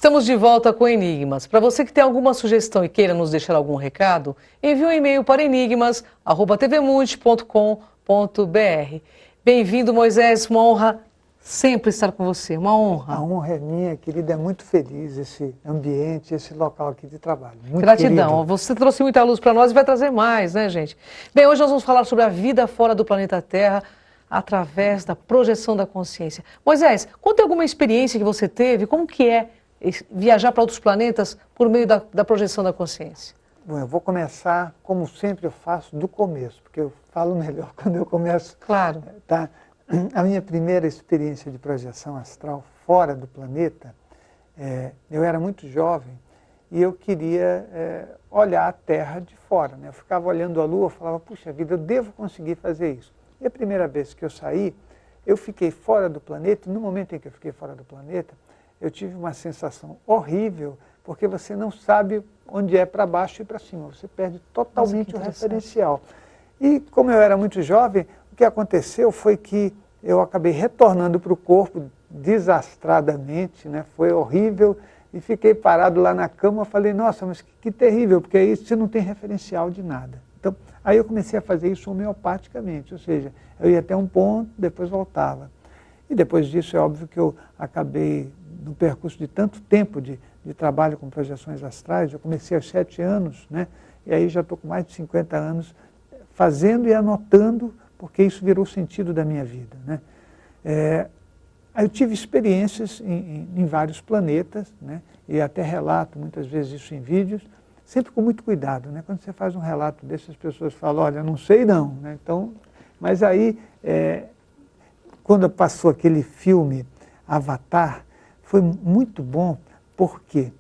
Estamos de volta com Enigmas. Para você que tem alguma sugestão e queira nos deixar algum recado, envie um e-mail para enigmas@tvmundi.com.br. Bem-vindo, Moisés. Uma honra sempre estar com você. Uma honra. A honra é minha, querida. É muito feliz esse ambiente, esse local aqui de trabalho. Muito Gratidão. querido. Você trouxe muita luz para nós e vai trazer mais, né, gente? Bem, hoje nós vamos falar sobre a vida fora do planeta Terra através da projeção da consciência. Moisés, conta alguma experiência que você teve, como que é viajar para outros planetas por meio da projeção da consciência? Bom, eu vou começar, como sempre eu faço, do começo, porque eu falo melhor quando eu começo. Claro. Tá? A minha primeira experiência de projeção astral fora do planeta, eu era muito jovem e eu queria olhar a Terra de fora, né? Eu ficava olhando a Lua e falava, puxa vida, eu devo conseguir fazer isso. E a primeira vez que eu saí, eu fiquei fora do planeta, e no momento em que eu fiquei fora do planeta, eu tive uma sensação horrível, porque você não sabe onde é para baixo e para cima, você perde totalmente o referencial. E como eu era muito jovem, o que aconteceu foi que eu acabei retornando para o corpo desastradamente, né? Foi horrível, e fiquei parado lá na cama, falei, nossa, mas que terrível, porque aí você não tem referencial de nada. Então, aí eu comecei a fazer isso homeopaticamente, ou seja, eu ia até um ponto, depois voltava. E depois disso é óbvio que eu acabei, no percurso de tanto tempo de trabalho com projeções astrais, eu comecei aos 7 anos, né? E aí já estou com mais de 50 anos fazendo e anotando, porque isso virou o sentido da minha vida, né? Aí eu tive experiências em vários planetas, né? E até relato muitas vezes isso em vídeos, sempre com muito cuidado, né? Quando você faz um relato desses, as pessoas falam, olha, não sei não, né? Então, mas aí, quando passou aquele filme Avatar, foi muito bom, porque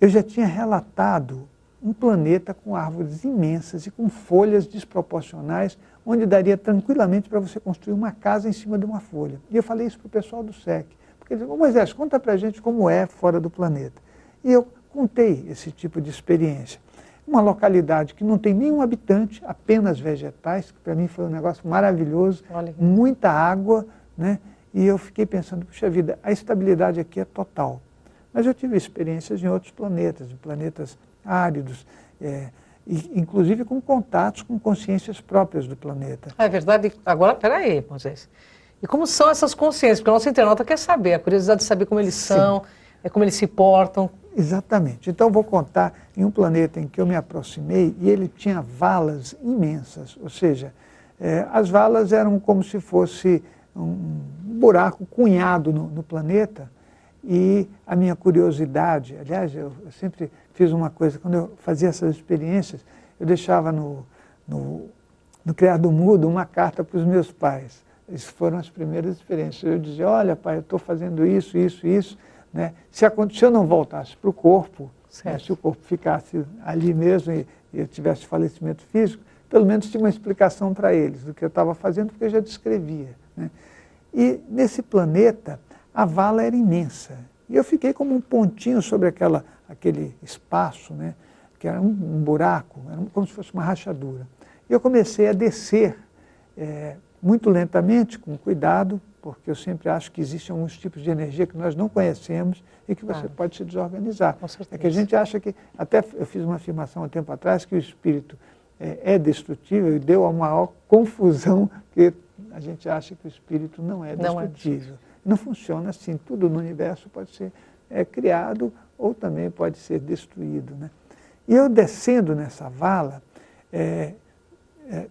eu já tinha relatado um planeta com árvores imensas e com folhas desproporcionais, onde daria tranquilamente para você construir uma casa em cima de uma folha. E eu falei isso para o pessoal do SEC, porque eles disseram, Moisés, conta para a gente como é fora do planeta. E eu contei esse tipo de experiência. Uma localidade que não tem nenhum habitante, apenas vegetais, que para mim foi um negócio maravilhoso, muita água, né? E eu fiquei pensando, puxa vida, a estabilidade aqui é total. Mas eu tive experiências em outros planetas, em planetas áridos, inclusive com contatos com consciências próprias do planeta. É verdade. Agora, peraí, Moisés. E como são essas consciências? Porque a nossa internauta quer saber, a curiosidade de saber como eles são, como eles se portam. Exatamente. Então, eu vou contar em um planeta em que eu me aproximei e ele tinha valas imensas, ou seja, as valas eram como se fosse um buraco cunhado no planeta, e a minha curiosidade, aliás, eu sempre fiz uma coisa, quando eu fazia essas experiências, eu deixava no criado mudo uma carta para os meus pais. Essas foram as primeiras experiências. Eu dizia, olha pai, eu estou fazendo isso, isso, isso, né? Se eu não voltasse para o corpo, né, se o corpo ficasse ali mesmo e eu tivesse falecimento físico, pelo menos tinha uma explicação para eles do que eu estava fazendo, porque eu já descrevia, né? E nesse planeta, a vala era imensa. E eu fiquei como um pontinho sobre aquele espaço, né, que era um buraco, era como se fosse uma rachadura. E eu comecei a descer muito lentamente, com cuidado, porque eu sempre acho que existem alguns tipos de energia que nós não conhecemos e que você pode se desorganizar. É que a gente acha que, até eu fiz uma afirmação há tempo atrás, que o espírito é destrutível e deu a maior confusão, que a gente acha que o espírito não é destrutível. Não funciona assim, tudo no universo pode ser criado ou também pode ser destruído, né? E eu descendo nessa vala,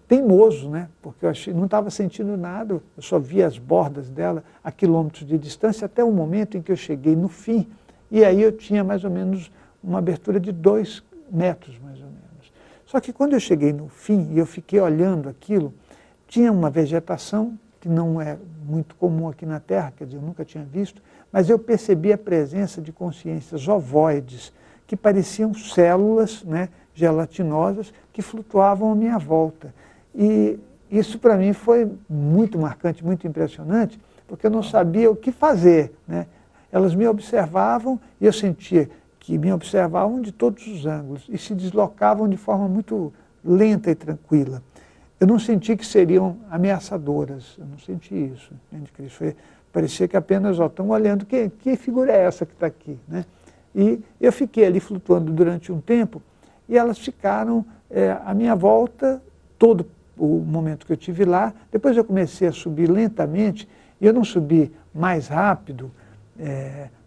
teimoso, né? Porque eu não estava sentindo nada, eu só via as bordas dela a quilômetros de distância, até o momento em que eu cheguei no fim, e aí eu tinha mais ou menos uma abertura de 2 metros, mais ou menos. Só que quando eu cheguei no fim e eu fiquei olhando aquilo, tinha uma vegetação que não é muito comum aqui na Terra, quer dizer, eu nunca tinha visto, mas eu percebi a presença de consciências ovoides, que pareciam células, né, gelatinosas, que flutuavam à minha volta. E isso para mim foi muito marcante, muito impressionante, porque eu não sabia o que fazer, né? Elas me observavam e eu sentia que me observavam de todos os ângulos e se deslocavam de forma muito lenta e tranquila. Eu não senti que seriam ameaçadoras, eu não senti isso. Parecia que apenas estão olhando, que figura é essa que está aqui, né? E eu fiquei ali flutuando durante um tempo e elas ficaram à minha volta todo o momento que eu tive lá. Depois eu comecei a subir lentamente e eu não subi mais rápido,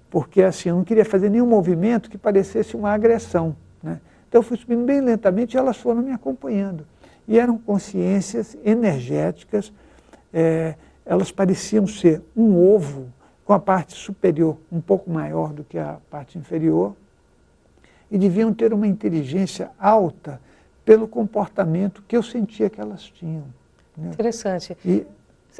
porque assim, eu não queria fazer nenhum movimento que parecesse uma agressão, né? Então eu fui subindo bem lentamente e elas foram me acompanhando. E eram consciências energéticas, elas pareciam ser um ovo com a parte superior um pouco maior do que a parte inferior, e deviam ter uma inteligência alta pelo comportamento que eu sentia que elas tinham, né? Interessante. E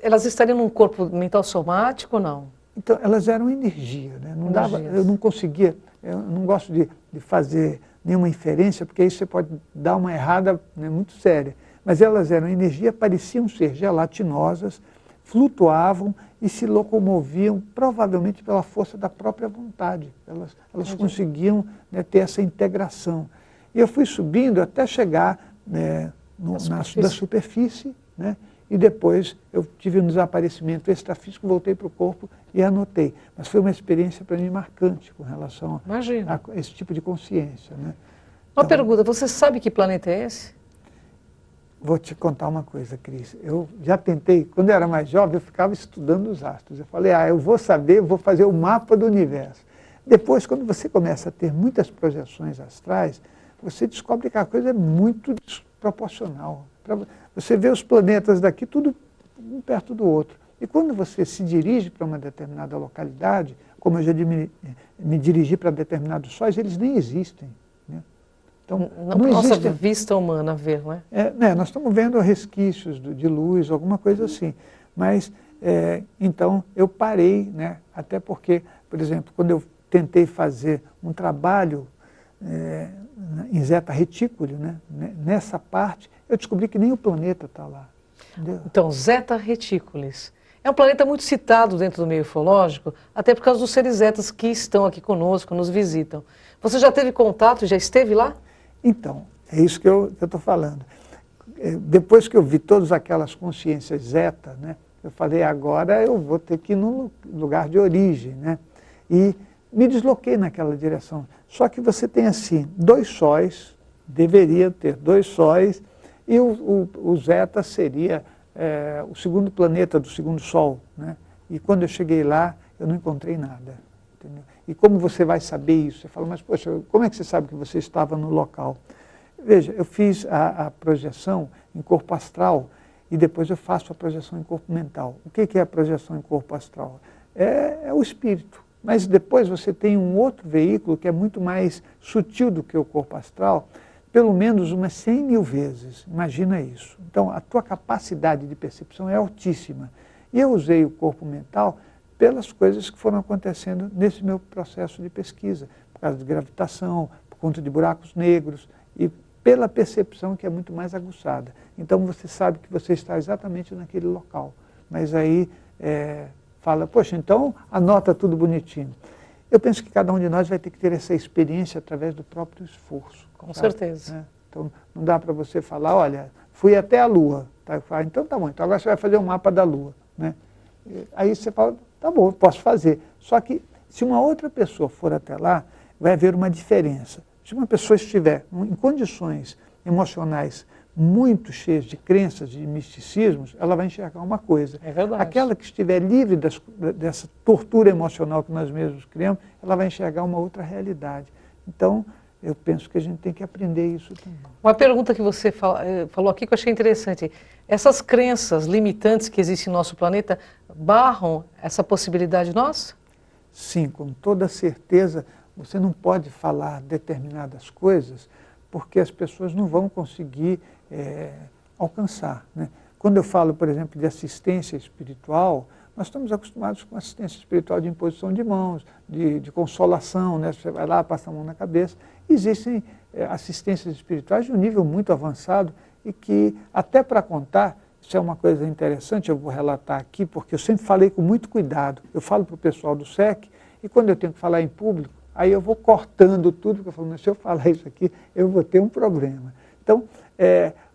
elas estariam num corpo mental somático ou não? Então, elas eram energia, né? Não dava, eu não conseguia, eu não gosto de fazer nenhuma inferência, porque aí você pode dar uma errada, né, muito séria. Mas elas eram energia, pareciam ser gelatinosas, flutuavam e se locomoviam provavelmente pela força da própria vontade. Elas conseguiam, né, ter essa integração. E eu fui subindo até chegar, né, na superfície, né, e depois eu tive um desaparecimento extrafísico, voltei para o corpo e anotei. Mas foi uma experiência para mim marcante com relação a esse tipo de consciência, né? Uma pergunta, você sabe que planeta é esse? Vou te contar uma coisa, Cris. Eu já tentei, quando eu era mais jovem, eu ficava estudando os astros. Eu falei, eu vou saber, eu vou fazer o mapa do universo. Depois, quando você começa a ter muitas projeções astrais, você descobre que a coisa é muito desproporcional. Você vê os planetas daqui, tudo um perto do outro. E quando você se dirige para uma determinada localidade, como eu já me dirigi para determinados sóis, eles nem existem, né? Então, não existe nossa vista humana ver, não é? Nós estamos vendo resquícios de luz, alguma coisa assim. Mas, então, eu parei, né? Até porque, por exemplo, quando eu tentei fazer um trabalho em Zeta Reticuli, né? Nessa parte, eu descobri que nem o planeta está lá. Entendeu? Então, Zeta Reticulis é um planeta muito citado dentro do meio ufológico, até por causa dos seres zetas que estão aqui conosco, nos visitam. Você já teve contato, já esteve lá? Então, é isso que eu estou falando. Depois que eu vi todas aquelas consciências zeta, né, eu falei, agora eu vou ter que ir no lugar de origem, né? E me desloquei naquela direção. Só que você tem assim, 2 sóis, deveria ter 2 sóis, e o Zeta seria o segundo planeta do segundo Sol, né? E quando eu cheguei lá, eu não encontrei nada, entendeu? E como você vai saber isso? Você fala, mas poxa, como é que você sabe que você estava no local? Veja, eu fiz a projeção em corpo astral e depois eu faço a projeção em corpo mental. O que é a projeção em corpo astral? É o espírito. Mas depois você tem um outro veículo que é muito mais sutil do que o corpo astral, pelo menos umas 100 mil vezes. Imagina isso. Então, a tua capacidade de percepção é altíssima. E eu usei o corpo mental pelas coisas que foram acontecendo nesse meu processo de pesquisa, por causa de gravitação, por conta de buracos negros e pela percepção que é muito mais aguçada. Então você sabe que você está exatamente naquele local, mas aí fala, poxa, então anota tudo bonitinho. Eu penso que cada um de nós vai ter que ter essa experiência através do próprio esforço. Com certeza. Né? Então não dá para você falar, olha, fui até a Lua. Tá? Então tá bom, então agora você vai fazer um mapa da Lua, né? Aí você fala, tá bom, posso fazer. Só que se uma outra pessoa for até lá, vai haver uma diferença. Se uma pessoa estiver em condições emocionais muito cheias de crenças, de misticismos, ela vai enxergar uma coisa. É verdade. Aquela que estiver livre dessa tortura emocional que nós mesmos criamos, ela vai enxergar uma outra realidade. Então, eu penso que a gente tem que aprender isso também. Uma pergunta que você falou aqui que eu achei interessante. Essas crenças limitantes que existem no nosso planeta barram essa possibilidade nossa? Sim, com toda certeza. Você não pode falar determinadas coisas porque as pessoas não vão conseguir alcançar, né? Quando eu falo, por exemplo, de assistência espiritual, nós estamos acostumados com assistência espiritual de imposição de mãos, de consolação, né? Você vai lá, passa a mão na cabeça. Existem assistências espirituais de um nível muito avançado e que, até para contar, isso é uma coisa interessante, eu vou relatar aqui, porque eu sempre falei com muito cuidado. Eu falo para o pessoal do SEC e quando eu tenho que falar em público, aí eu vou cortando tudo, porque eu falo, mas se eu falar isso aqui, eu vou ter um problema. Então,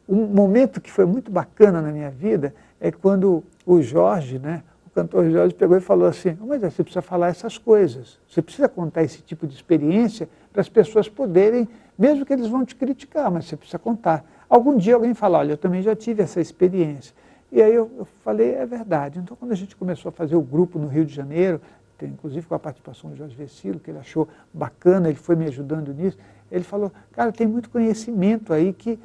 um momento que foi muito bacana na minha vida é quando o Jorge, né, o cantor Jorge pegou e falou assim, mas você precisa falar essas coisas, você precisa contar esse tipo de experiência para as pessoas poderem, mesmo que eles vão te criticar, mas você precisa contar. Algum dia alguém fala, olha, eu também já tive essa experiência. E aí eu falei, é verdade. Então, quando a gente começou a fazer o grupo no Rio de Janeiro, inclusive com a participação do Jorge Vecilo, que ele achou bacana, ele foi me ajudando nisso, ele falou, cara, tem muito conhecimento aí que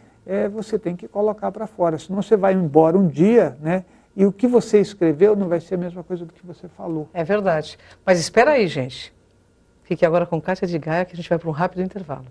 você tem que colocar para fora, senão você vai embora um dia, né? E o que você escreveu não vai ser a mesma coisa do que você falou. É verdade. Mas espera aí, gente. Fique agora com Kátia de Gaia, que a gente vai para um rápido intervalo.